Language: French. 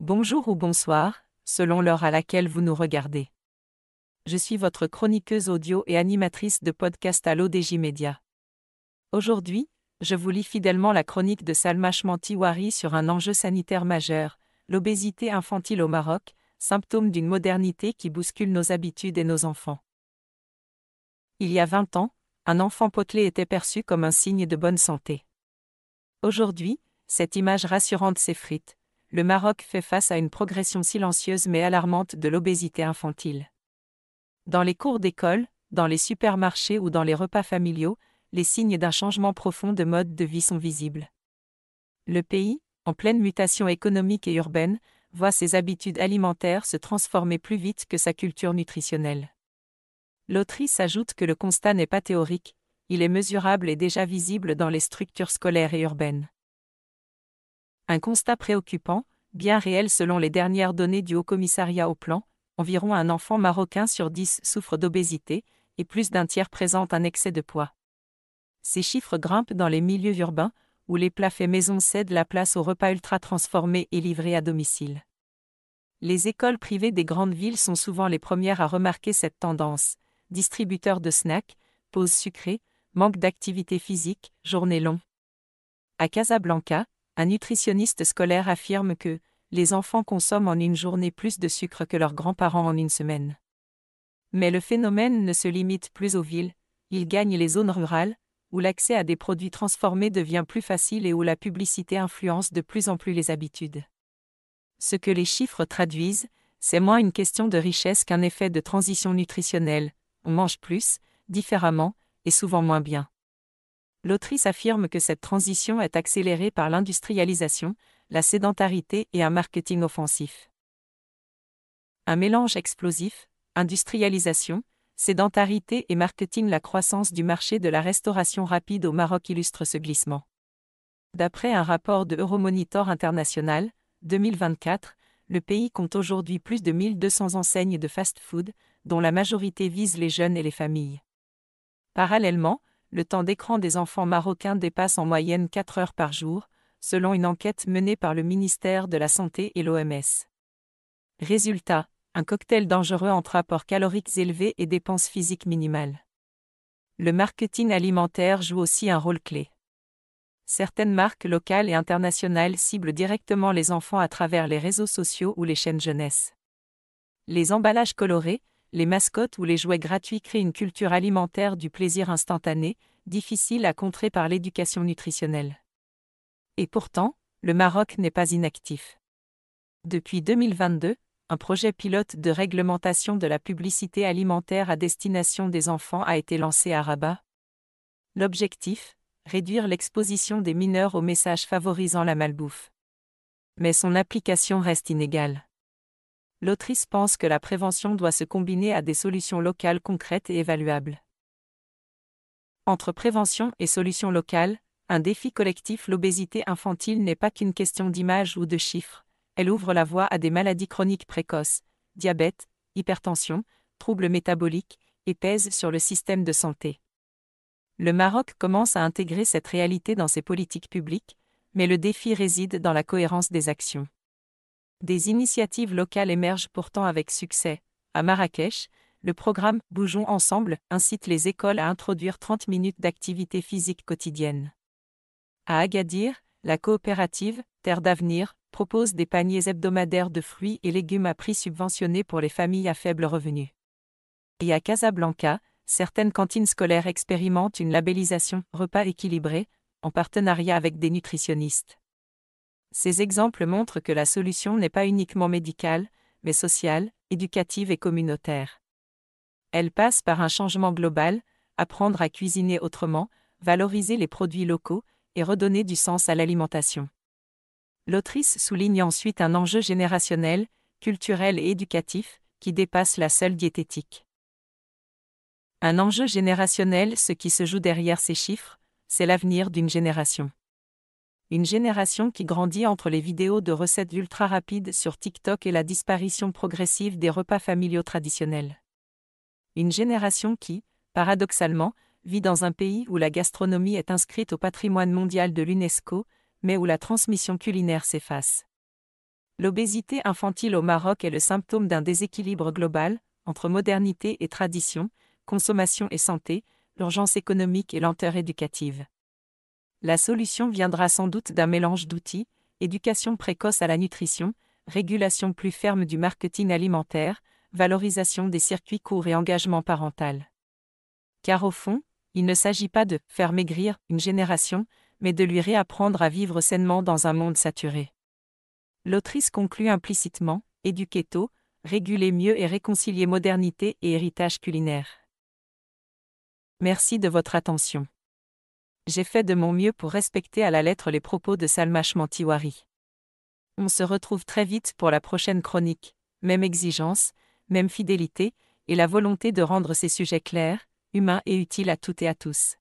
Bonjour ou bonsoir, selon l'heure à laquelle vous nous regardez. Je suis votre chroniqueuse audio et animatrice de podcast à l'ODJ Média. Aujourd'hui, je vous lis fidèlement la chronique de Salma Chmanti-Wari sur un enjeu sanitaire majeur, l'obésité infantile au Maroc, symptôme d'une modernité qui bouscule nos habitudes et nos enfants. Il y a 20 ans, un enfant potelé était perçu comme un signe de bonne santé. Aujourd'hui, cette image rassurante s'effrite. Le Maroc fait face à une progression silencieuse mais alarmante de l'obésité infantile. Dans les cours d'école, dans les supermarchés ou dans les repas familiaux, les signes d'un changement profond de mode de vie sont visibles. Le pays, en pleine mutation économique et urbaine, voit ses habitudes alimentaires se transformer plus vite que sa culture nutritionnelle. L'autrice ajoute que le constat n'est pas théorique, il est mesurable et déjà visible dans les structures scolaires et urbaines. Un constat préoccupant, bien réel selon les dernières données du Haut-Commissariat au Plan, environ un enfant marocain sur 10 souffre d'obésité, et plus d'un tiers présente un excès de poids. Ces chiffres grimpent dans les milieux urbains, où les plats faits maison cèdent la place aux repas ultra transformés et livrés à domicile. Les écoles privées des grandes villes sont souvent les premières à remarquer cette tendance. Distributeurs de snacks, pauses sucrées, manque d'activité physique, journées longues. À Casablanca, un nutritionniste scolaire affirme que les enfants consomment en une journée plus de sucre que leurs grands-parents en une semaine. Mais le phénomène ne se limite plus aux villes, il gagne les zones rurales, où l'accès à des produits transformés devient plus facile et où la publicité influence de plus en plus les habitudes. Ce que les chiffres traduisent, c'est moins une question de richesse qu'un effet de transition nutritionnelle. On mange plus, différemment, et souvent moins bien. L'autrice affirme que cette transition est accélérée par l'industrialisation, la sédentarité et un marketing offensif. Un mélange explosif, industrialisation, sédentarité et marketing. La croissance du marché de la restauration rapide au Maroc illustre ce glissement. D'après un rapport de Euromonitor International, 2024, le pays compte aujourd'hui plus de 1200 enseignes de fast-food, dont la majorité vise les jeunes et les familles. Parallèlement, le temps d'écran des enfants marocains dépasse en moyenne 4 heures par jour, selon une enquête menée par le ministère de la Santé et l'OMS. Résultat, un cocktail dangereux entre apports caloriques élevés et dépenses physiques minimales. Le marketing alimentaire joue aussi un rôle clé. Certaines marques locales et internationales ciblent directement les enfants à travers les réseaux sociaux ou les chaînes jeunesse. Les emballages colorés, les mascottes ou les jouets gratuits créent une culture alimentaire du plaisir instantané, difficile à contrer par l'éducation nutritionnelle. Et pourtant, le Maroc n'est pas inactif. Depuis 2022, un projet pilote de réglementation de la publicité alimentaire à destination des enfants a été lancé à Rabat. L'objectif, réduire l'exposition des mineurs aux messages favorisant la malbouffe. Mais son application reste inégale. L'autrice pense que la prévention doit se combiner à des solutions locales concrètes et évaluables. Entre prévention et solutions locales, un défi collectif. L'obésité infantile n'est pas qu'une question d'image ou de chiffres, elle ouvre la voie à des maladies chroniques précoces, diabète, hypertension, troubles métaboliques, et pèse sur le système de santé. Le Maroc commence à intégrer cette réalité dans ses politiques publiques, mais le défi réside dans la cohérence des actions. Des initiatives locales émergent pourtant avec succès. À Marrakech, le programme « Bougeons ensemble » incite les écoles à introduire 30 minutes d'activité physique quotidienne. À Agadir, la coopérative « Terre d'avenir » propose des paniers hebdomadaires de fruits et légumes à prix subventionnés pour les familles à faible revenu. Et à Casablanca, certaines cantines scolaires expérimentent une labellisation « repas équilibré » en partenariat avec des nutritionnistes. Ces exemples montrent que la solution n'est pas uniquement médicale, mais sociale, éducative et communautaire. Elle passe par un changement global, apprendre à cuisiner autrement, valoriser les produits locaux et redonner du sens à l'alimentation. L'autrice souligne ensuite un enjeu générationnel, culturel et éducatif, qui dépasse la seule diététique. Un enjeu générationnel. Ce qui se joue derrière ces chiffres, c'est l'avenir d'une génération. Une génération qui grandit entre les vidéos de recettes ultra rapides sur TikTok et la disparition progressive des repas familiaux traditionnels. Une génération qui, paradoxalement, vit dans un pays où la gastronomie est inscrite au patrimoine mondial de l'UNESCO, mais où la transmission culinaire s'efface. L'obésité infantile au Maroc est le symptôme d'un déséquilibre global, entre modernité et tradition, consommation et santé, urgence économique et lenteur éducative. La solution viendra sans doute d'un mélange d'outils, éducation précoce à la nutrition, régulation plus ferme du marketing alimentaire, valorisation des circuits courts et engagement parental. Car au fond, il ne s'agit pas de « faire maigrir » une génération, mais de lui réapprendre à vivre sainement dans un monde saturé. L'autrice conclut implicitement, éduquer tôt, réguler mieux et réconcilier modernité et héritage culinaire. Merci de votre attention. J'ai fait de mon mieux pour respecter à la lettre les propos de Salma Chmantiwari. On se retrouve très vite pour la prochaine chronique, même exigence, même fidélité, et la volonté de rendre ces sujets clairs, humains et utiles à toutes et à tous.